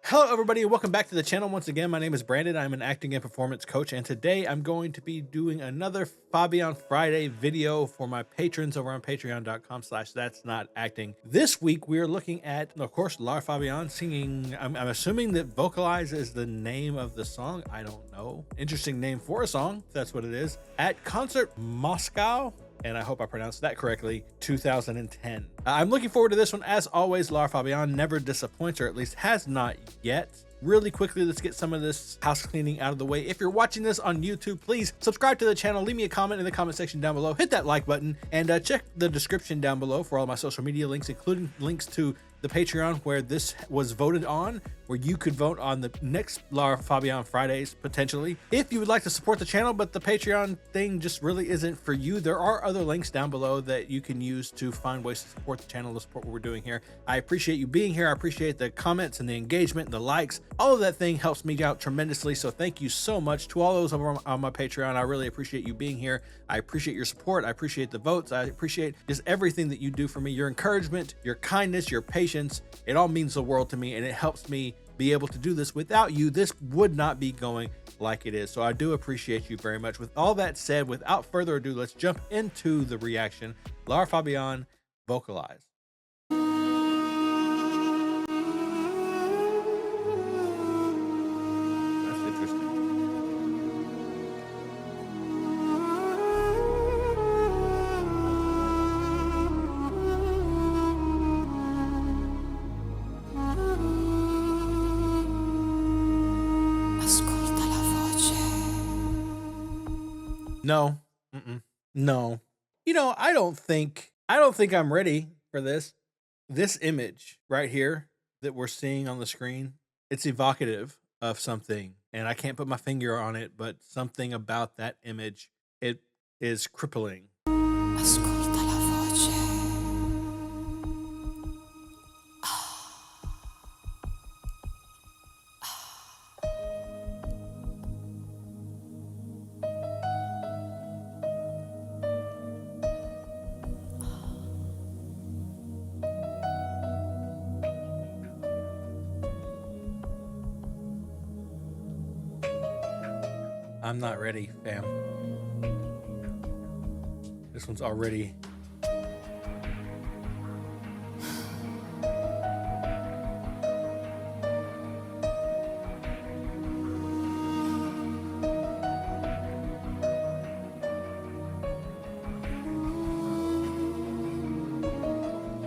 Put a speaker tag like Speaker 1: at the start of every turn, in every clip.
Speaker 1: Hello everybody and welcome back to the channel. Once again, my name is Brandon. I'm an acting and performance coach, and today I'm going to be doing another Fabian Friday video for my patrons over on patreon.com/that'snotacting. This week we are looking at, of course, Lara Fabian singing. I'm assuming that Vocalize is the name of the song. I don't know. Interesting name for a song, if that's what it is. At Concert Moscow, and I hope I pronounced that correctly, 2010. I'm looking forward to this one. As always, Lara Fabian never disappoints, or at least has not yet. Really quickly, let's get some of this house cleaning out of the way. If you're watching this on YouTube, please subscribe to the channel, leave me a comment in the comment section down below, hit that like button, and check the description down below for all my social media links, including links to the Patreon where this was voted on, where you could vote on the next Lara Fabian Fridays, potentially. If you would like to support the channel, but the Patreon thing just really isn't for you, there are other links down below that you can use to find ways to support the channel, to support what we're doing here. I appreciate you being here. I appreciate the comments and the engagement and the likes. All of that thing helps me out tremendously, so thank you so much to all those over on my Patreon. I really appreciate you being here. I appreciate your support. I appreciate the votes. I appreciate just everything that you do for me, your encouragement, your kindness, your patience. It all means the world to me, and it helps me be able to do this. Without you, this would not be going like it is. So I do appreciate you very much. With all that said, without further ado, let's jump into the reaction. Lara Fabian, Vocalize. That's interesting. No, no. You know, I don't think I'm ready for this. This image right here that we're seeing on the screen, it's evocative of something, and I can't put my finger on it, but something about that image, it is crippling. I'm not ready, fam. This one's already...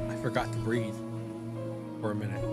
Speaker 1: I forgot to breathe for a minute.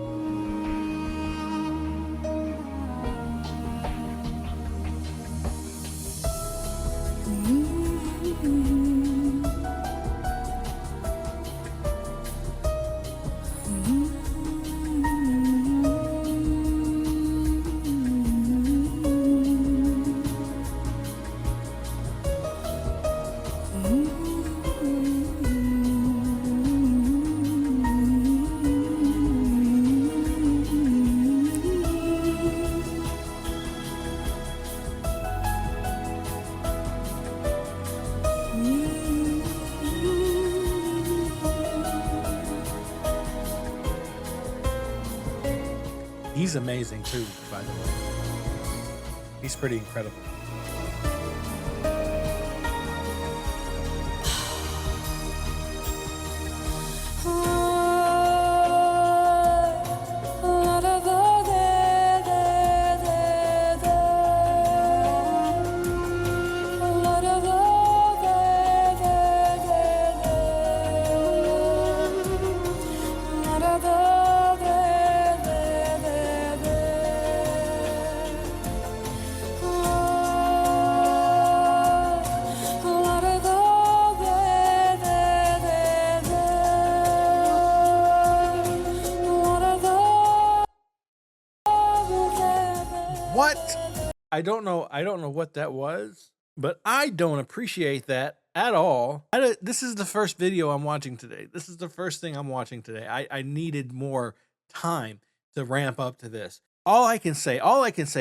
Speaker 1: He's amazing too, by the way. He's pretty incredible. What? I don't know what that was, but I don't appreciate that at all. This is the first video I'm watching today. This is the first thing I'm watching today. I needed more time to ramp up to this. All I can say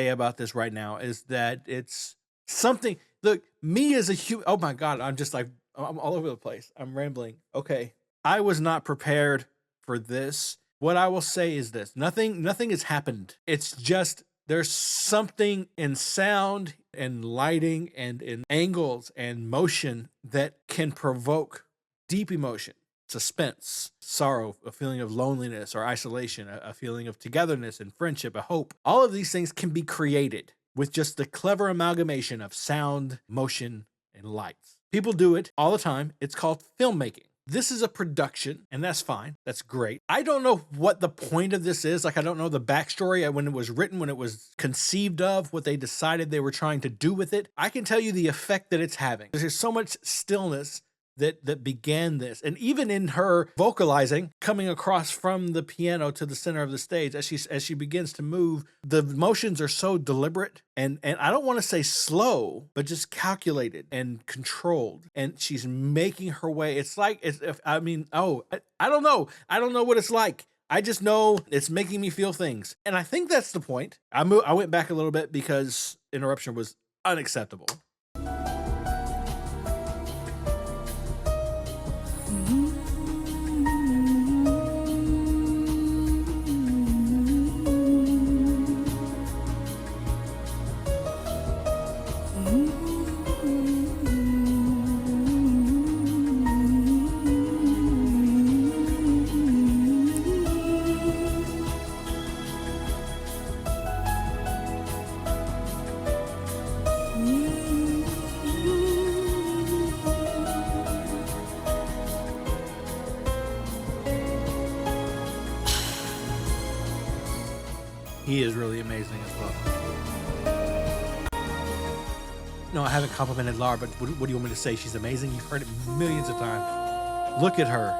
Speaker 1: about this right now is that it's something. Look, me as a human, oh my God, I'm all over the place. I'm rambling. Okay. I was not prepared for this. What I will say is this: nothing has happened. It's just there's something in sound and lighting and in angles and motion that can provoke deep emotion, suspense, sorrow, a feeling of loneliness or isolation, a feeling of togetherness and friendship, a hope. All of these things can be created with just the clever amalgamation of sound, motion, and lights. People do it all the time. It's called filmmaking. This is a production, and that's fine. That's great. I don't know what the point of this is. Like, I don't know the backstory when it was written, when it was conceived of, what they decided they were trying to do with it. I can tell you the effect that it's having. There's so much stillness that began this. And even in her vocalizing, coming across from the piano to the center of the stage, as she begins to move, the motions are so deliberate and I don't want to say slow, but just calculated and controlled. And she's making her way. It's like, I don't know. I don't know what it's like. I just know it's making me feel things. And I think that's the point. I went back a little bit because interruption was unacceptable. He is really amazing as well. No, I haven't complimented Lara, but what do you want me to say? She's amazing. You've heard it millions of times. Look at her.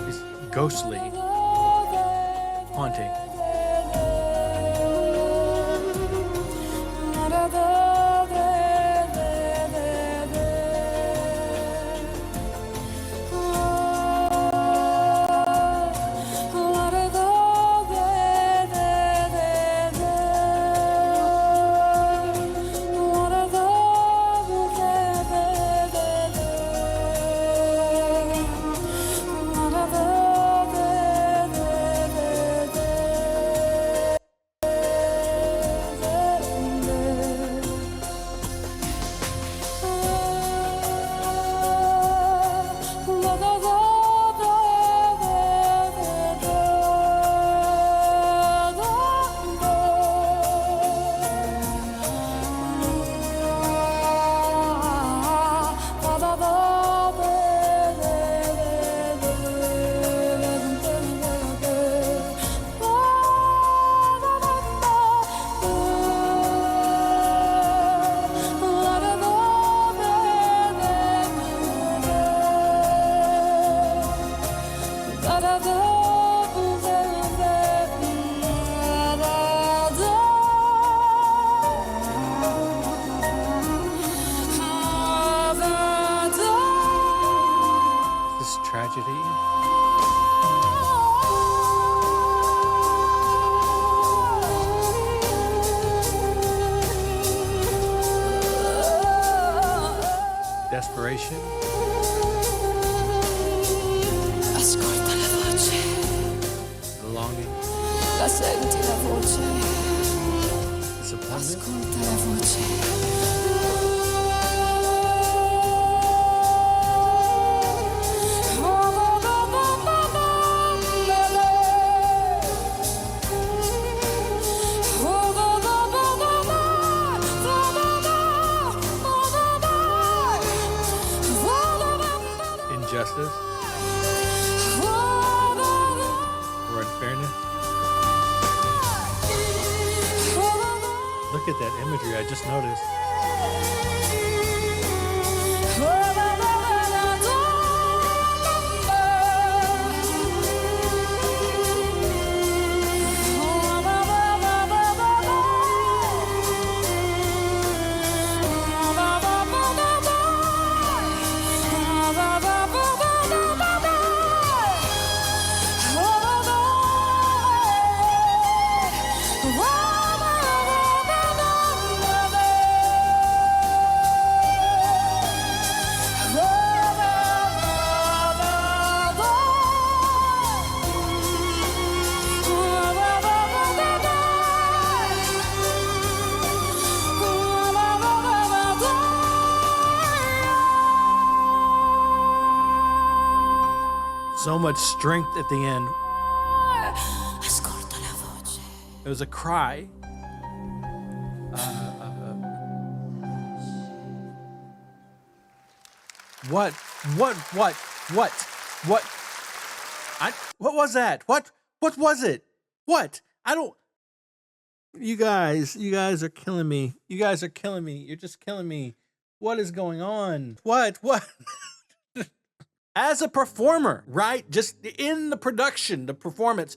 Speaker 1: She's ghostly, haunting. Tragedy. Desperation.
Speaker 2: Ascolta la voce.
Speaker 1: Longing.
Speaker 2: La senti la voce.
Speaker 1: Disappointment.
Speaker 2: Ascolta la voce.
Speaker 1: Injustice or unfairness. Look at that imagery, I just noticed. So much strength at the end.
Speaker 2: Ascolta la voce.
Speaker 1: It was a cry. What was that? What was it? What? I don't. You guys are killing me. You guys are killing me. You're just killing me. What is going on? What? As a performer, right? Just in the production, the performance,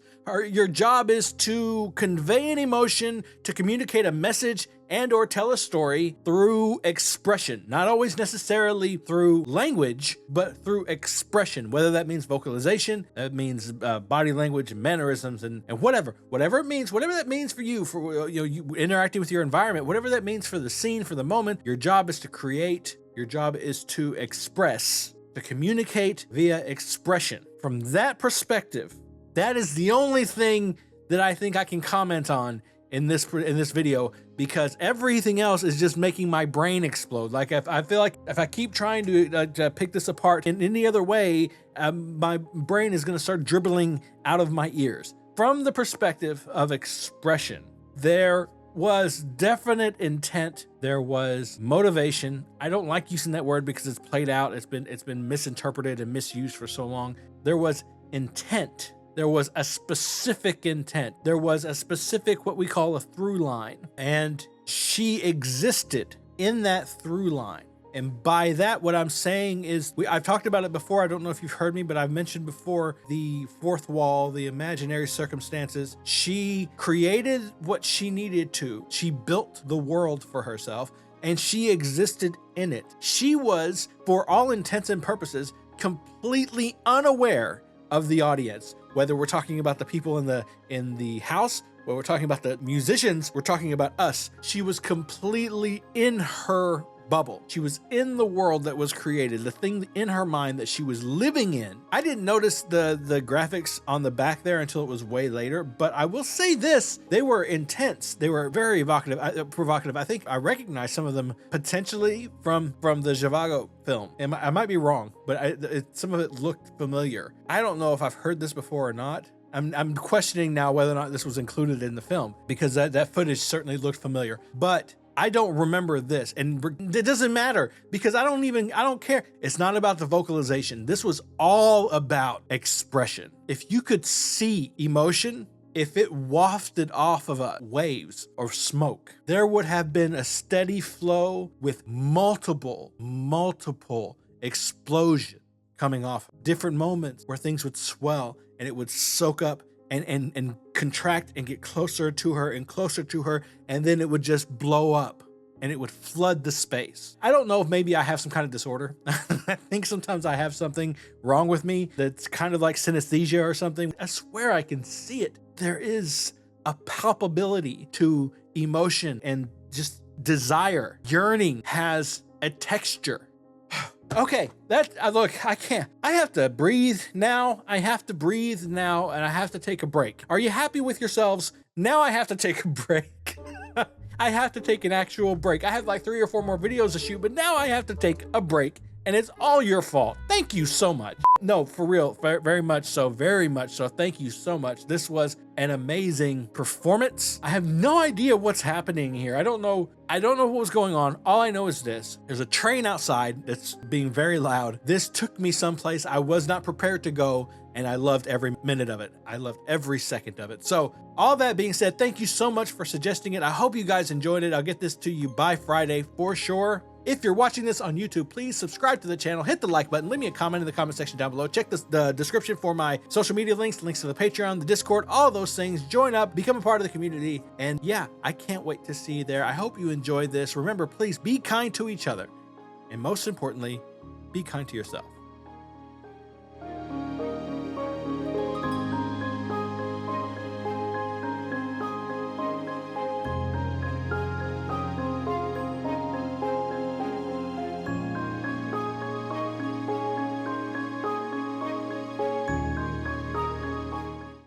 Speaker 1: your job is to convey an emotion, to communicate a message and or tell a story through expression. Not always necessarily through language, but through expression, whether that means vocalization, that means body language, mannerisms, and whatever it means, whatever that means for you, for you interacting with your environment, whatever that means for the scene, for the moment. Your job is to create, your job is to express, to communicate via expression. From that perspective, that is the only thing that I think I can comment on in this video, because everything else is just making my brain explode. Like I feel like if I keep trying to pick this apart in any other way, my brain is going to start dribbling out of my ears. From the perspective of expression, there was definite intent. There was motivation. I don't like using that word because it's played out. It's been misinterpreted and misused for so long. There was intent. There was a specific intent. There was a specific, what we call a through line. And she existed in that through line. And by that, what I'm saying is, I've talked about it before. I don't know if you've heard me, but I've mentioned before the fourth wall, the imaginary circumstances. She created what she needed to. She built the world for herself, and she existed in it. She was, for all intents and purposes, completely unaware of the audience. Whether we're talking about the people in the house, whether we're talking about the musicians, we're talking about us. She was completely in her bubble. She was in the world that was created, the thing in her mind that she was living in. I didn't notice the graphics on the back there until it was way later, but I will say this, they were intense. They were very evocative, provocative. I think I recognized some of them potentially from the Zhivago film. And I might be wrong, but some of it looked familiar. I don't know if I've heard this before or not. I'm questioning now whether or not this was included in the film, because that footage certainly looked familiar, but I don't remember this, and it doesn't matter because I don't care. It's not about the vocalization. This was all about expression. If you could see emotion, if it wafted off of waves or smoke, there would have been a steady flow with multiple explosions coming off. Different moments where things would swell and it would soak up and contract and get closer to her and closer to her, and then it would just blow up and it would flood the space. I don't know if maybe I have some kind of disorder. I think sometimes I have something wrong with me that's kind of like synesthesia or something. I swear I can see it. There is a palpability to emotion and just desire. Yearning has a texture. Okay, look, I can't. I have to breathe now. And I have to take a break. Are you happy with yourselves? Now I have to take a break. I have to take an actual break. I have like 3 or 4 more videos to shoot, but now I have to take a break, and it's all your fault. Thank you so much. No, for real, very much so, very much so. Thank you so much. This was an amazing performance. I have no idea what's happening here. I don't know what was going on. All I know is this. There's a train outside that's being very loud. This took me someplace I was not prepared to go, and I loved every minute of it. I loved every second of it. So all that being said, thank you so much for suggesting it. I hope you guys enjoyed it. I'll get this to you by Friday for sure. If you're watching this on YouTube, please subscribe to the channel, hit the like button, leave me a comment in the comment section down below. Check the description for my social media links to the Patreon, the Discord, all those things. Join up, become a part of the community. And yeah, I can't wait to see you there. I hope you enjoyed this. Remember, please be kind to each other. And most importantly, be kind to yourself.